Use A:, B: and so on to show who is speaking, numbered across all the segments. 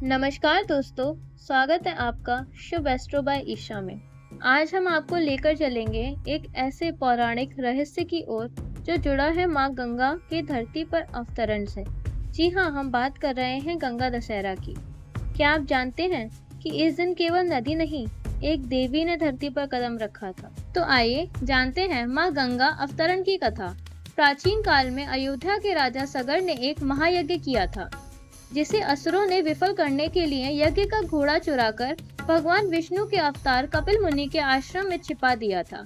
A: नमस्कार दोस्तों, स्वागत है आपका शुभ एस्ट्रो बाय ईशा में। आज हम आपको लेकर चलेंगे एक ऐसे पौराणिक रहस्य की ओर जो जुड़ा है माँ गंगा के धरती पर अवतरण से। जी हाँ, हम बात कर रहे हैं गंगा दशहरा की। क्या आप जानते हैं कि इस दिन केवल नदी नहीं, एक देवी ने धरती पर कदम रखा था। तो आइए जानते हैं माँ गंगा अवतरण की कथा। प्राचीन काल में अयोध्या के राजा सगर ने एक महायज्ञ किया था, जिसे असुरों ने विफल करने के लिए यज्ञ का घोड़ा चुराकर भगवान विष्णु के अवतार कपिल मुनि के आश्रम में छिपा दिया था।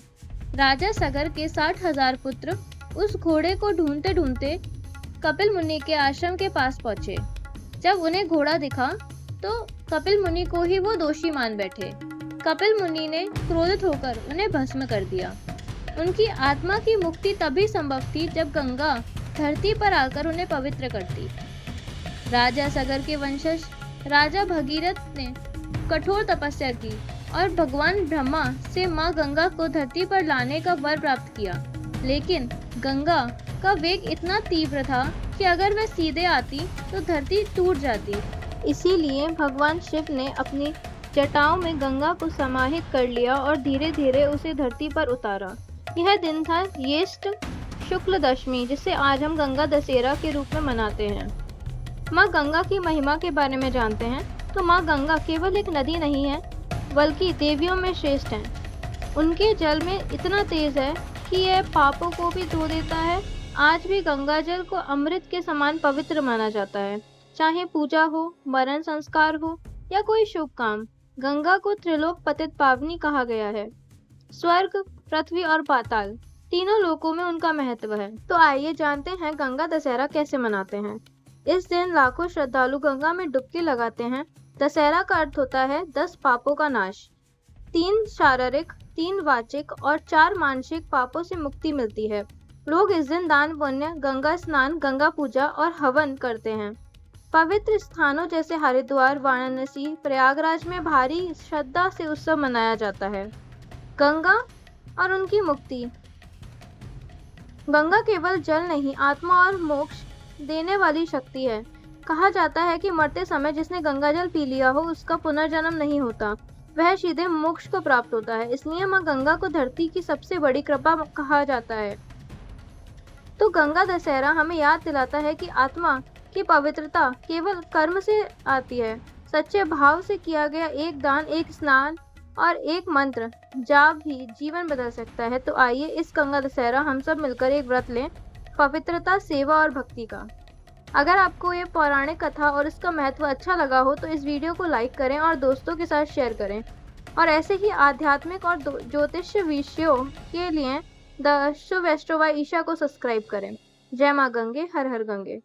A: राजा सगर के 60,000 पुत्र उस घोड़े को ढूंढते ढूंढते कपिल मुनि के आश्रम के पास पहुंचे। जब उन्हें घोड़ा दिखा तो कपिल मुनि को ही वो दोषी मान बैठे। कपिल मुनि ने क्रोधित होकर उन्हें भस्म कर दिया। उनकी आत्मा की मुक्ति तभी संभव थी जब गंगा धरती पर आकर उन्हें पवित्र करती। राजा सगर के वंशज राजा भगीरथ ने कठोर तपस्या की और भगवान ब्रह्मा से मां गंगा को धरती पर लाने का वर प्राप्त किया। लेकिन गंगा का वेग इतना तीव्र था कि अगर वह सीधे आती तो धरती टूट जाती। इसीलिए भगवान शिव ने अपनी जटाओं में गंगा को समाहित कर लिया और धीरे धीरे उसे धरती पर उतारा। यह दिन था ज्येष्ठ शुक्ल दशमी, जिसे आज हम गंगा दशहरा के रूप में मनाते हैं। माँ गंगा की महिमा के बारे में जानते हैं तो माँ गंगा केवल एक नदी नहीं है, बल्कि देवियों में श्रेष्ठ हैं। उनके जल में इतना तेज है कि यह पापों को भी धो देता है। आज भी गंगा जल को अमृत के समान पवित्र माना जाता है। चाहे पूजा हो, मरण संस्कार हो या कोई शुभ काम, गंगा को त्रिलोक पतित पावनी कहा गया है। स्वर्ग, पृथ्वी और पाताल तीनों लोकों में उनका महत्व है। तो आइए जानते हैं गंगा दशहरा कैसे मनाते हैं। इस दिन लाखों श्रद्धालु गंगा में डुबकी लगाते हैं। दशहरा का अर्थ होता है 10 पापों का नाश। 3 शारीरिक, 3 वाचिक और 4 मानसिक पापों से मुक्ति मिलती है। लोग इस दिन दान पुण्य, गंगा स्नान, गंगा पूजा और हवन करते हैं। पवित्र स्थानों जैसे हरिद्वार, वाराणसी, प्रयागराज में भारी श्रद्धा से उत्सव मनाया जाता है। गंगा और उनकी मुक्ति। गंगा केवल जल नहीं, आत्मा और मोक्ष देने वाली शक्ति है। कहा जाता है कि मरते समय जिसने गंगा जल पी लिया हो उसका पुनर्जन्म नहीं होता, वह सीधे मोक्ष को प्राप्त होता है। इसलिए माँ गंगा को धरती की सबसे बड़ी कृपा कहा जाता है। तो गंगा दशहरा हमें याद दिलाता है कि आत्मा की पवित्रता केवल कर्म से आती है। सच्चे भाव से किया गया एक दान, एक स्नान और एक मंत्र जाप भी जीवन बदल सकता है। तो आइए इस गंगा दशहरा हम सब मिलकर एक व्रत लें, पवित्रता, सेवा और भक्ति का। अगर आपको ये पौराणिक कथा और इसका महत्व अच्छा लगा हो तो इस वीडियो को लाइक करें और दोस्तों के साथ शेयर करें। और ऐसे ही आध्यात्मिक और ज्योतिष विषयों के लिए the Shubh astro by Isha को सब्सक्राइब करें। जय माँ गंगे, हर हर गंगे।